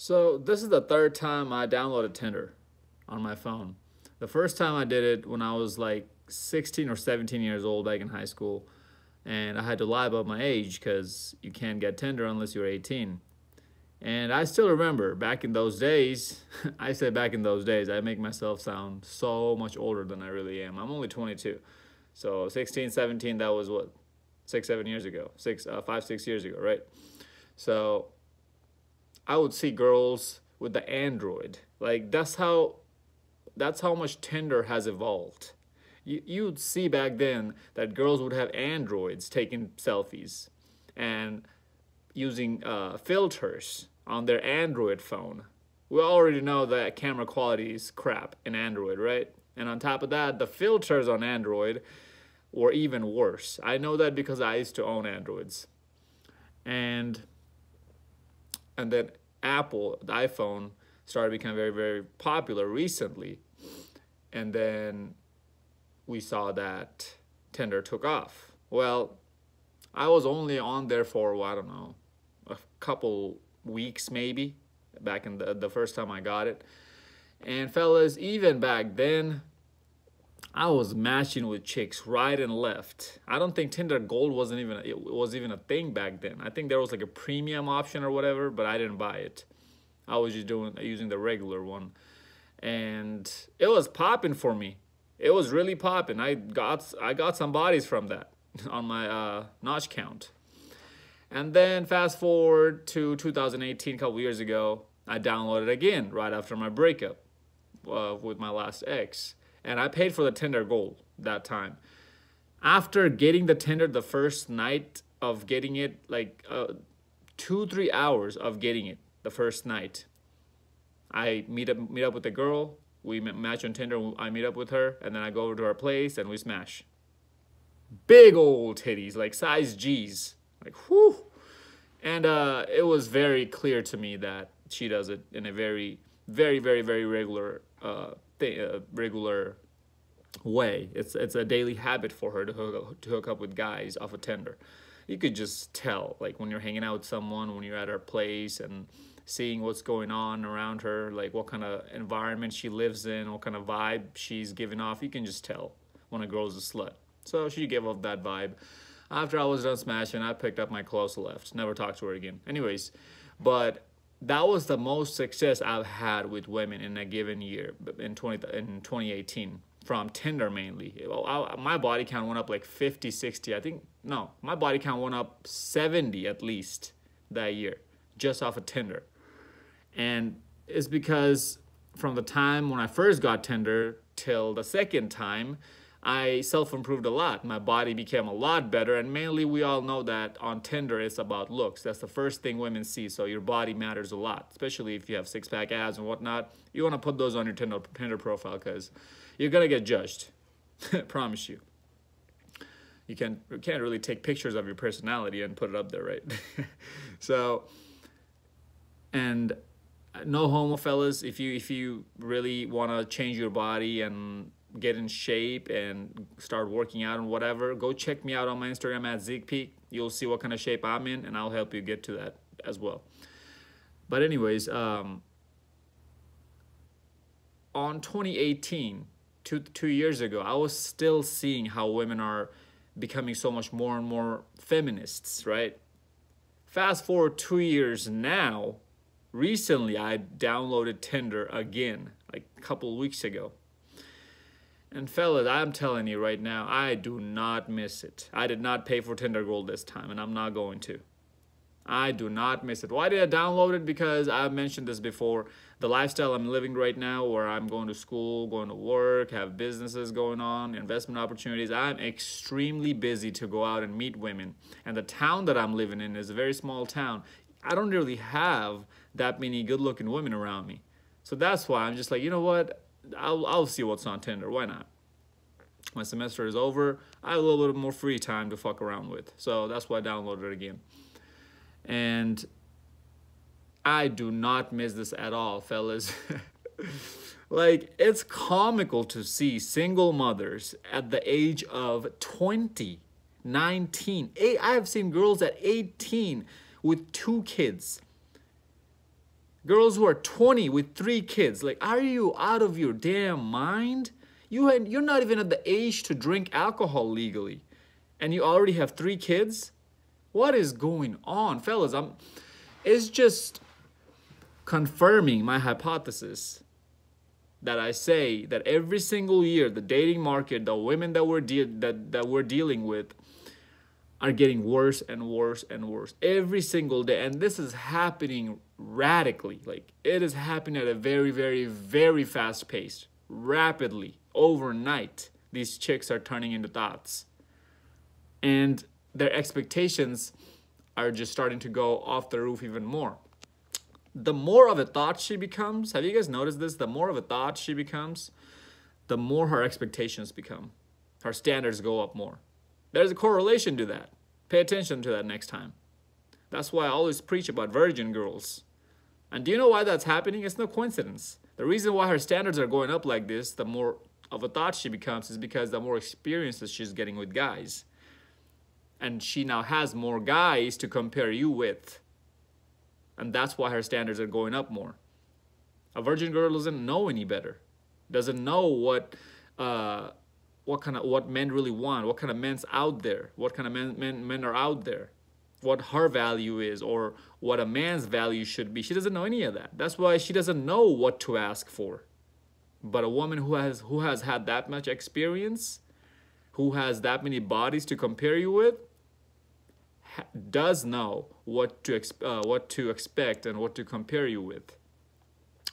So this is the third time I downloaded Tinder on my phone. The first time I did it when I was like 16 or 17 years old back in high school, and I had to lie about my age because you can't get Tinder unless you're 18. And I still remember back in those days, I say back in those days, I make myself sound so much older than I really am. I'm only 22. So 16, 17, that was what, 6, 7 years ago, 5, 6 years ago, right? So I would see girls with the Android. Like that's how much Tinder has evolved. You'd see back then that girls would have Androids taking selfies and using filters on their Android phone. We already know that camera quality is crap in Android, right? And on top of that, the filters on Android were even worse. I know that because I used to own Androids. And and then Apple, the iPhone, started becoming very, very popular recently. And then we saw that Tinder took off. Well, I was only on there for, well, I don't know, a couple weeks maybe, back in the first time I got it. And fellas, even back then, I was matching with chicks right and left. I don't think Tinder Gold was even a thing back then. I think there was like a premium option or whatever, but I didn't buy it. I was just using the regular one, and it was popping for me. It was really popping. I got some bodies from that on my notch count. And then fast forward to 2018, a couple years ago, I downloaded again right after my breakup with my last ex. And I paid for the Tinder Gold that time. After getting the Tinder the first night of getting it, like 2, 3 hours of getting it the first night, I meet up with the girl. We match on Tinder. I meet up with her, and then I go over to her place and we smash. Big old titties, like size G's, like whew. And it was very clear to me that she does it in a very, very, very, very regular regular way. It's a daily habit for her to hook up with guys off of Tinder. You could just tell, like when you're hanging out with someone, when you're at her place and seeing what's going on around her, like what kind of environment she lives in, what kind of vibe she's giving off. You can just tell when a girl's a slut. So she gave off that vibe. After I was done smashing, I picked up my clothes and left. Never talked to her again. Anyways, but that was the most success I've had with women in a given year in 2018 from Tinder mainly. My body count went up like 50, 60. I think, no, my body count went up 70 at least that year just off of Tinder. And it's because from the time when I first got Tinder till the second time, I self-improved a lot. My body became a lot better, and mainly we all know that on Tinder it's about looks. That's the first thing women see, so your body matters a lot, especially if you have six-pack abs and whatnot. You want to put those on your Tinder profile because you're going to get judged. Promise you. You can't really take pictures of your personality and put it up there, right? So, and no homo, fellas. If you really want to change your body and get in shape and start working out and whatever, go check me out on my Instagram at Zeekpeak. You'll see what kind of shape I'm in, and I'll help you get to that as well. But anyways, on 2018, two years ago, I was still seeing how women are becoming so much more and more feminists, right? Fast forward 2 years now, recently I downloaded Tinder again, like a couple weeks ago. And fellas, I'm telling you right now, I do not miss it. I did not pay for Tinder Gold this time, and I'm not going to. I do not miss it. Why did I download it? Because I've mentioned this before. The lifestyle I'm living right now, where I'm going to school, going to work, have businesses going on, investment opportunities, I'm extremely busy to go out and meet women. And the town that I'm living in is a very small town. I don't really have that many good-looking women around me. So that's why I'm just like, you know what? I'll see what's on Tinder. Why not? My semester is over. I have a little bit more free time to fuck around with. So that's why I downloaded it again. And I do not miss this at all, fellas. Like, it's comical to see single mothers at the age of 20, 19. I have seen girls at 18 with 2 kids. Girls who are 20 with 3 kids. Like, are you out of your damn mind? You're not even at the age to drink alcohol legally, and you already have 3 kids. What is going on, fellas? It's just confirming my hypothesis that I say that every single year the dating market, the women that we're dealing with, are getting worse and worse and worse every single day. And this is happening radically. Like, it is happening at a very, very, very fast pace. Rapidly, overnight, these chicks are turning into thoughts. And their expectations are just starting to go off the roof even more. The more of a thought she becomes, have you guys noticed this? The more of a thought she becomes, the more her expectations become. Her standards go up more. There's a correlation to that. Pay attention to that next time. That's why I always preach about virgin girls. And do you know why that's happening? It's no coincidence. The reason why her standards are going up like this, the more of a thought she becomes, is because the more experiences she's getting with guys. And she now has more guys to compare you with. And that's why her standards are going up more. A virgin girl doesn't know any better. Doesn't know what men really want, what kind of men's out there, what kind of men are out there, what her value is, or what a man's value should be. She doesn't know any of that. That's why she doesn't know what to ask for. But a woman who has had that much experience, who has that many bodies to compare you with, does know what to expect and what to compare you with.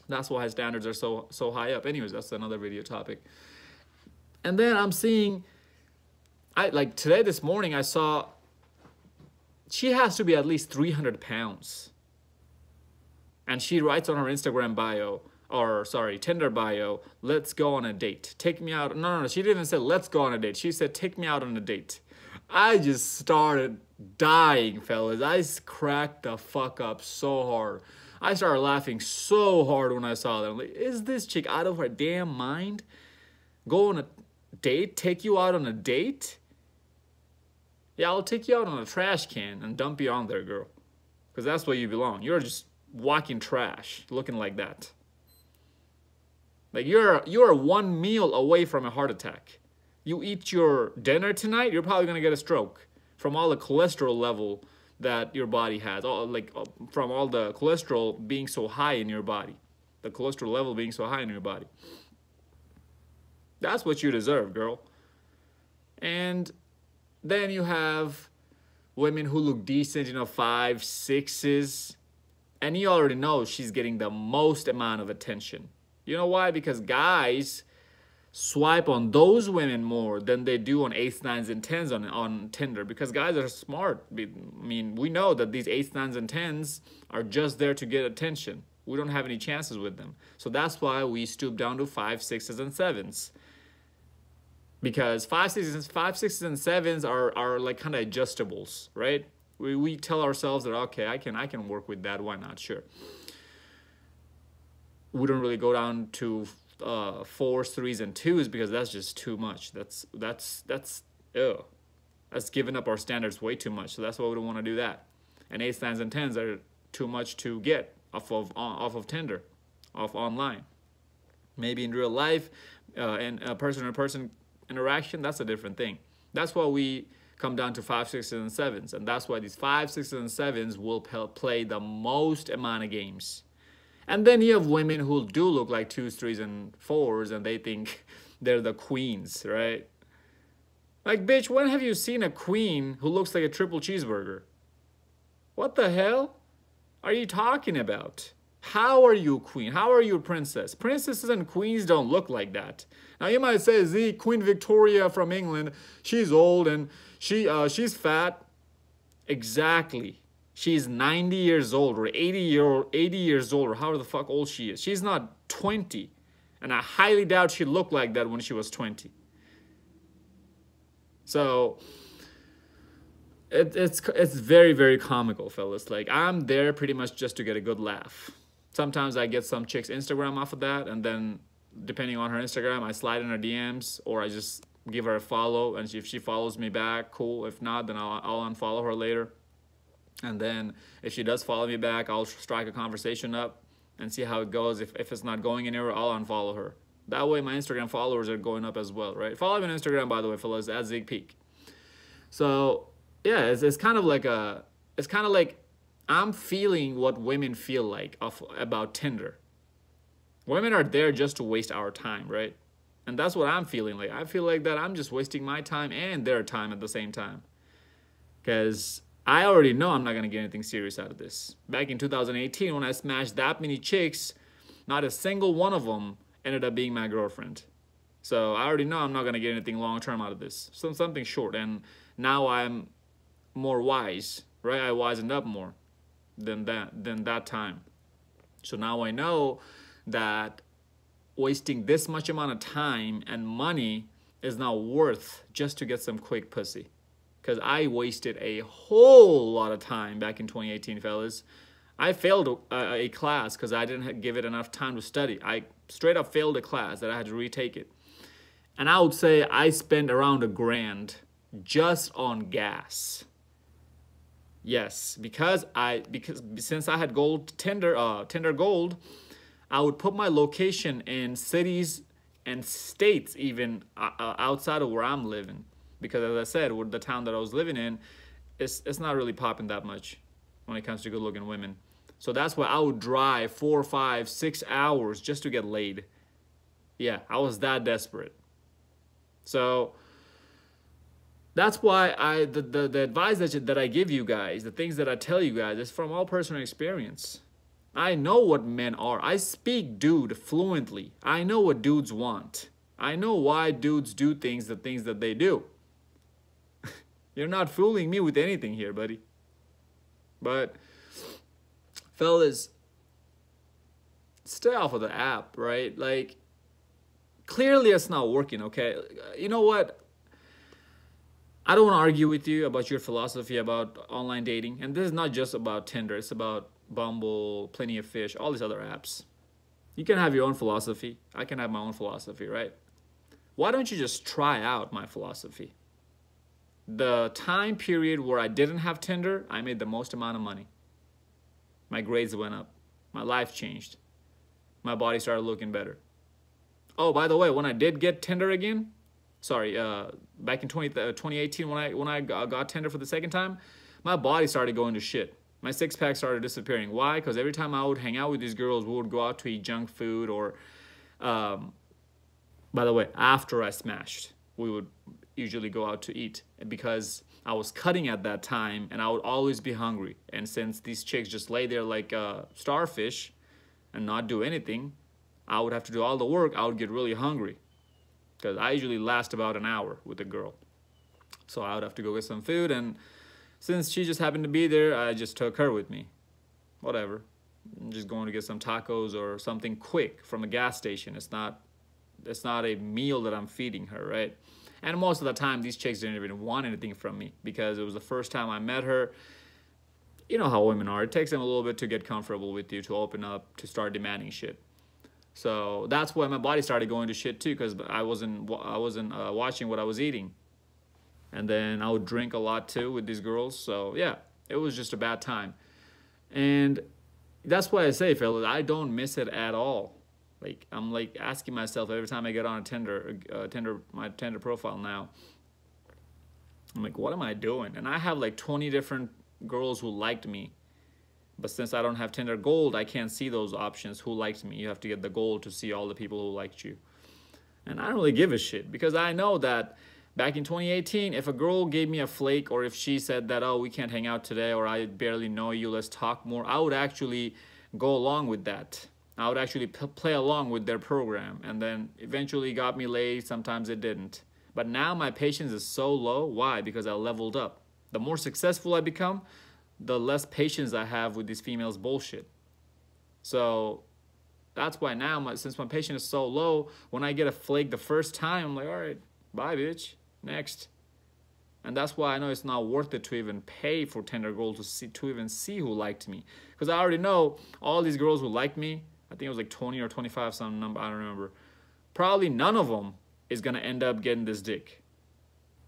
That's why his standards are so high up. Anyways, that's another video topic. And then I'm seeing, this morning I saw she has to be at least 300 pounds. And she writes on her Instagram bio, Tinder bio, let's go on a date. Take me out. No, she didn't say let's go on a date. She said take me out on a date. I just started dying, fellas. I cracked the fuck up so hard. I started laughing so hard when I saw that. I'm like, is this chick out of her damn mind? Go on a date? Take you out on a date? Yeah, I'll take you out on a trash can and dump you on there, girl. Because that's where you belong. You're just walking trash, looking like that. Like, you're 1 meal away from a heart attack. You eat your dinner tonight, you're probably going to get a stroke from all the cholesterol level that your body has. From all the cholesterol being so high in your body. The cholesterol level being so high in your body. That's what you deserve, girl. And then you have women who look decent, 5, 6s. And you already know she's getting the most amount of attention. You know why? Because guys swipe on those women more than they do on 8s, 9s, and 10s on Tinder. Because guys are smart. I mean, we know that these 8s, 9s, and 10s are just there to get attention. We don't have any chances with them. So that's why we stoop down to 5, 6s, and 7s. Because 5, 6s, and 7s are like kind of adjustables, right? We tell ourselves that, okay, I can work with that. Why not? Sure. We don't really go down to 4s, 3s, and 2s because that's just too much. That's giving up our standards way too much. So that's why we don't want to do that. And 8s, 9s, and 10s are too much to get off of Tinder, off online. Maybe in real life, and person-to-person interaction, that's a different thing. That's why we come down to 5, 6s, and 7s. And that's why these 5, 6s, and 7s will play the most amount of games. And then you have women who do look like 2s, 3s, and 4s, and they think they're the queens, right? Like, bitch, when have you seen a queen who looks like a triple cheeseburger? What the hell are you talking about? How are you a queen? How are you a princess? Princesses and queens don't look like that. Now, you might say, Z, Queen Victoria from England, she's old and she's fat. Exactly. She's 90 years old or 80 years old or however the fuck old she is. She's not 20. And I highly doubt she looked like that when she was 20. So it's very, very comical, fellas. Like, I'm there pretty much just to get a good laugh. Sometimes I get some chick's Instagram off of that, and then depending on her Instagram, I slide in her DMs or I just give her a follow, and if she follows me back, cool. If not, then I'll unfollow her later. And then if she does follow me back, I'll strike a conversation up. and see how it goes. If it's not going anywhere, I'll unfollow her. That way my Instagram followers are going up as well, right? Follow me on Instagram, by the way, fellas, at Zeekpeak. So yeah, it's kind of like I'm feeling what women feel like about Tinder. Women are there just to waste our time, right? And that's what I'm feeling like. I feel like that I'm just wasting my time and their time at the same time. Because I already know I'm not going to get anything serious out of this. Back in 2018, when I smashed that many chicks, not a single one of them ended up being my girlfriend. So I already know I'm not going to get anything long-term out of this. Something short. And now I'm more wise, right? I wisened up more than that time. So now I know that wasting this much amount of time and money is not worth just to get some quick pussy. Because I wasted a whole lot of time back in 2018, fellas. I failed a class because I didn't give it enough time to study. I straight up failed a class that I had to retake it. And I would say I spent around $1,000 just on gas. Yes, because since I had Tinder Gold, I would put my location in cities and states even outside of where I'm living. Because as I said, with the town that I was living in, it's not really popping that much when it comes to good-looking women. So that's why I would drive 4, 5, 6 hours just to get laid. Yeah, I was that desperate. So that's why the advice that I give you guys, the things that I tell you guys, is from all personal experience. I know what men are. I speak dude fluently. I know what dudes want. I know why dudes do the things that they do. You're not fooling me with anything here, buddy. But, fellas, stay off of the app, right? Like, clearly it's not working, okay? You know what? I don't want to argue with you about your philosophy about online dating. And this is not just about Tinder. It's about Bumble, Plenty of Fish, all these other apps. You can have your own philosophy. I can have my own philosophy, right? Why don't you just try out my philosophy? The time period where I didn't have Tinder, I made the most amount of money. My grades went up. My life changed. My body started looking better. Oh, by the way, when I did get Tinder again, back in 2018 when I got Tinder for the second time, my body started going to shit. My six-pack started disappearing. Why? Because every time I would hang out with these girls, we would go out to eat junk food or, by the way, after I smashed, we would usually go out to eat because I was cutting at that time and I would always be hungry. And since these chicks just lay there like starfish and not do anything, I would have to do all the work. I would get really hungry because I usually last about an hour with a girl. So I would have to go get some food, and since she just happened to be there, I just took her with me. Whatever. I'm just going to get some tacos or something quick from a gas station. It's not a meal that I'm feeding her, right? And most of the time, these chicks didn't even want anything from me because it was the first time I met her. You know how women are. It takes them a little bit to get comfortable with you, to open up, to start demanding shit. So that's why my body started going to shit too, because I wasn't watching what I was eating. And then I would drink a lot too with these girls. So yeah, it was just a bad time. And that's why I say, fellas, I don't miss it at all. Like, I'm like asking myself every time I get on a my Tinder profile now, I'm like, what am I doing? And I have like 20 different girls who liked me. But since I don't have Tinder Gold, I can't see those options who liked me. You have to get the Gold to see all the people who liked you. And I don't really give a shit because I know that back in 2018, if a girl gave me a flake or if she said that, oh, we can't hang out today, or I barely know you, let's talk more, I would actually go along with that. I would actually play along with their program, and then eventually got me laid. Sometimes it didn't. But now my patience is so low. Why? Because I leveled up. The more successful I become, the less patience I have with these females' bullshit. So that's why now, since my patience is so low, when I get a flake the first time, I'm like, all right, bye, bitch. Next. And that's why I know it's not worth it to even pay for Tinder Gold to even see who liked me. Because I already know all these girls who liked me, I think it was like 20 or 25, some number, I don't remember. Probably none of them is going to end up getting this dick.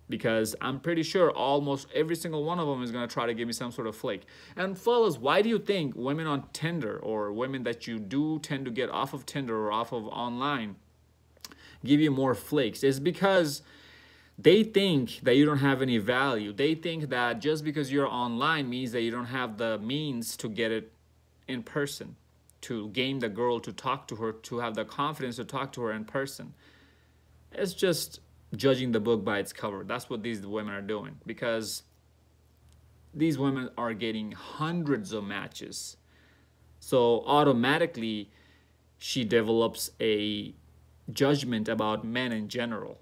because I'm pretty sure almost every single one of them is going to try to give me some sort of flake. And fellas, why do you think women on Tinder, or women that you do tend to get off of Tinder or off of online, give you more flakes? It's because they think that you don't have any value. They think that just because you're online means that you don't have the means to get it in person, to game the girl, to talk to her, to have the confidence to talk to her in person. It's just judging the book by its cover. That's what these women are doing, because these women are getting hundreds of matches. So automatically she develops a judgment about men in general.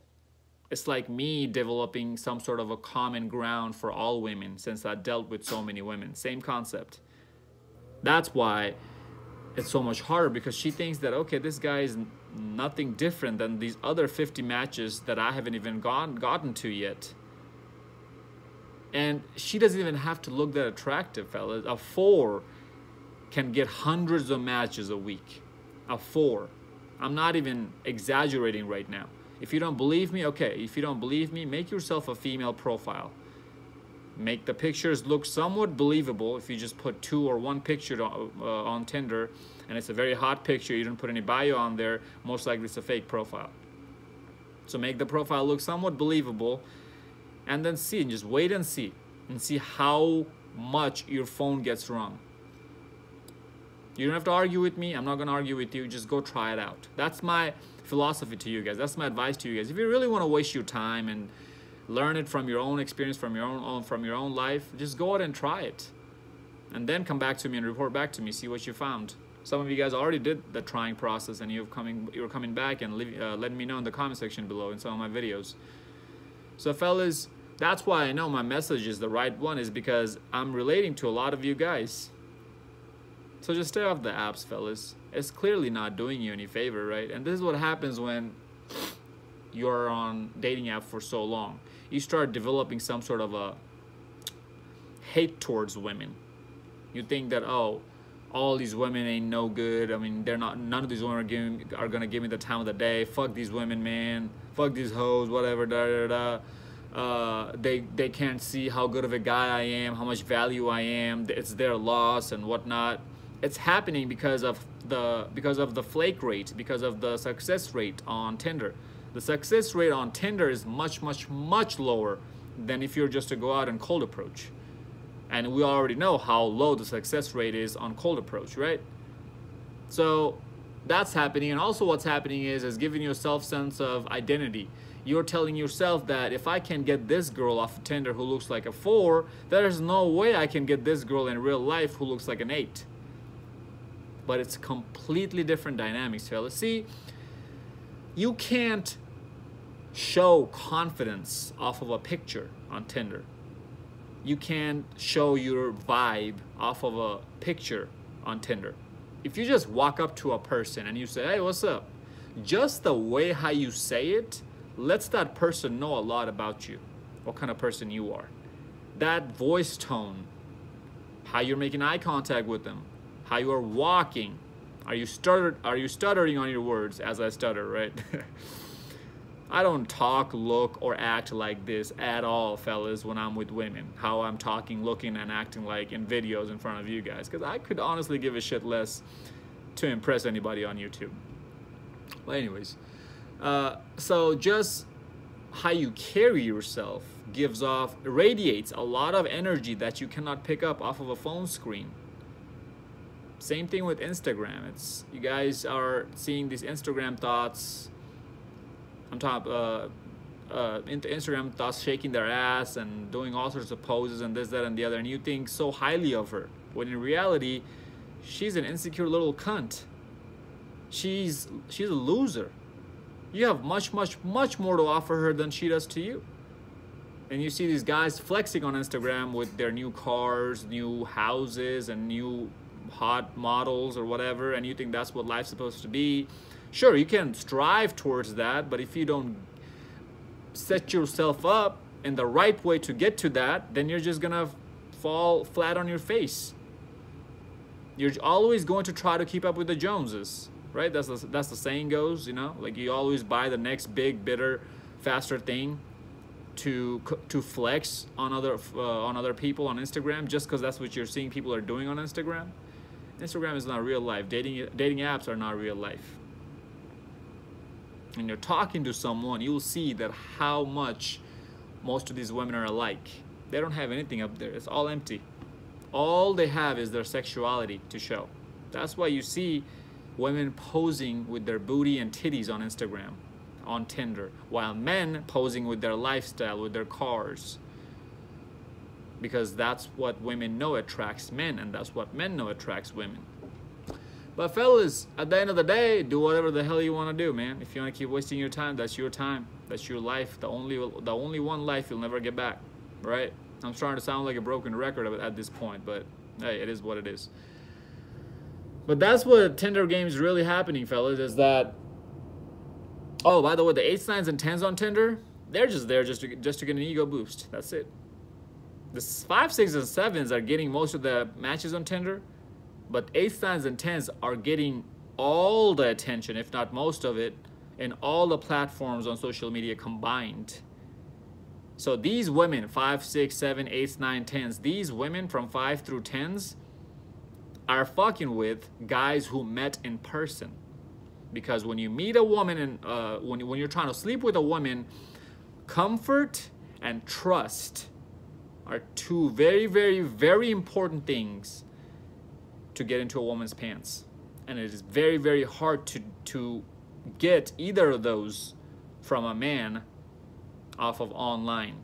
It's like me developing some sort of a common ground for all women, since I dealt with so many women. Same concept. That's why it's so much harder, because she thinks that, okay, this guy is nothing different than these other 50 matches that I haven't even gotten to yet. And she doesn't even have to look that attractive, fellas. A 4 can get hundreds of matches a week. A 4. I'm not even exaggerating right now. If you don't believe me, okay. If you don't believe me, make yourself a female profile. Make the pictures look somewhat believable. If you just put 2 or 1 picture on Tinder, and it's a very hot picture, you don't put any bio on there, most likely it's a fake profile. So make the profile look somewhat believable, and then see, and just wait and see how much your phone gets wrong. You don't have to argue with me. I'm not going to argue with you. Just go try it out. That's my philosophy to you guys. That's my advice to you guys. If you really want to waste your time and learn it from your own experience, from your own life, just go out and try it, and then come back to me and report back to me. See what you found. Some of you guys already did the trying process, and you're coming back and letting me know in the comment section below in some of my videos. So fellas, that's why I know my message is the right one, is because I'm relating to a lot of you guys. So just stay off the apps, fellas. It's clearly not doing you any favor, right? And this is what happens when you're on dating app for so long. You start developing some sort of a hate towards women. You think that, oh, all these women ain't no good. I mean, none of these women are gonna give me the time of the day. Fuck these women, man. Fuck these hoes, whatever, da da da. They can't see how good of a guy I am, how much value I am. It's their loss and whatnot. It's happening because of the flake rate, because of the success rate on Tinder. The success rate on Tinder is much lower than if you're just to go out and cold approach. And we already know how low the success rate is on cold approach, right? So that's happening. And also what's happening is giving you a sense of identity. You're telling yourself that if I can get this girl off of Tinder who looks like a 4, there's no way I can get this girl in real life who looks like an 8. But it's completely different dynamics, fellas. See, you can't show confidence off of a picture on Tinder. You can't show your vibe off of a picture on Tinder. If you just walk up to a person and you say, hey, what's up? Just the way how you say it lets that person know a lot about you, what kind of person you are. That voice tone, how you're making eye contact with them, how you are walking. Are you stuttering on your words, as I stutter, right? I don't talk, look, or act like this at all, fellas, when I'm with women. How I'm talking, looking, and acting like in videos in front of you guys. Because I could honestly give a shit less to impress anybody on YouTube. But anyways, so just how you carry yourself radiates a lot of energy that you cannot pick up off of a phone screen. Same thing with Instagram. You guys are seeing these Instagram thoughts on top, into Instagram thoughts shaking their ass and doing all sorts of poses and this, that, and the other, and you think so highly of her, when in reality, she's an insecure little cunt. She's a loser. You have much more to offer her than she does to you. And you see these guys flexing on Instagram with their new cars, new houses, and new hot models or whatever, and you think that's what life's supposed to be. Sure, you can strive towards that, but if you don't set yourself up in the right way to get to that, then you're just gonna fall flat on your face. You're always going to try to keep up with the Joneses, right? That's the saying goes, you know, like you always buy the next big, bitter, faster thing. to flex on other people on Instagram just because that's what you're seeing people are doing on Instagram. Instagram is not real life. Dating apps are not real life. When you're talking to someone, you'll see that how much most of these women are alike. They don't have anything up there. It's all empty. All they have is their sexuality to show. That's why you see women posing with their booty and titties on Instagram, on Tinder, while men posing with their lifestyle, with their cars. Because that's what women know attracts men, and that's what men know attracts women. But fellas, at the end of the day, do whatever the hell you want to do, man. If you want to keep wasting your time, that's your time. That's your life. The only one life you'll never get back, right? I'm starting to sound like a broken record at this point, but hey, it is what it is. But that's what Tinder game is really happening, fellas, is that... Oh, by the way, the 8s, 9s, and 10s on Tinder, they're just there just to get an ego boost. That's it. The 5s, 6s, and 7s are getting most of the matches on Tinder, but 8s, 9s, and 10s are getting all the attention, if not most of it, in all the platforms on social media combined. So these women, 5, 6, 7, 8, 9, 10s, these women from 5 through 10s are fucking with guys who met in person. Because when you meet a woman and when you're trying to sleep with a woman, comfort and trust are two very, very, very important things to get into a woman's pants. And it is very, very hard to get either of those from a man off of online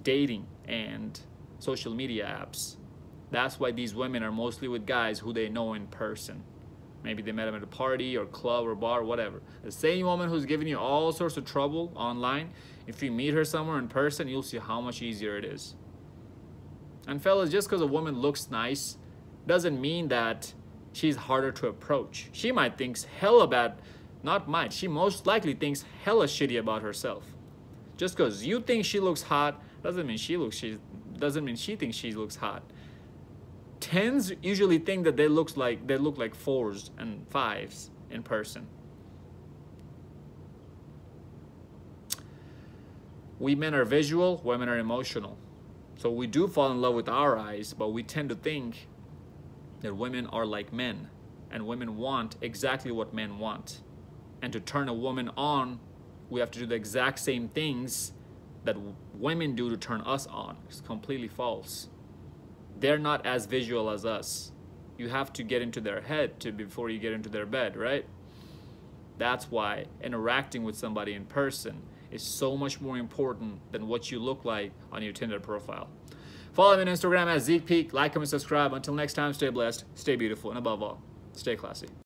dating and social media apps. That's why these women are mostly with guys who they know in person. Maybe they met them at a party or club or bar or whatever. The same woman who's giving you all sorts of trouble online, if you meet her somewhere in person, you'll see how much easier it is. And fellas, just because a woman looks nice doesn't mean that she's harder to approach. She might think hella bad, not might, she most likely thinks hella shitty about herself. Just because you think she looks hot doesn't mean she thinks she looks hot. 10s usually think that they look like 4s and 5s in person. We men are visual, women are emotional. So we do fall in love with our eyes, but we tend to think that women are like men, and women want exactly what men want. And to turn a woman on, we have to do the exact same things that women do to turn us on. It's completely false. They're not as visual as us. You have to get into their head before you get into their bed, right? That's why interacting with somebody in person is so much more important than what you look like on your Tinder profile. Follow me on Instagram at Zeekpeak. Like, comment, subscribe. Until next time, stay blessed, stay beautiful, and above all, stay classy.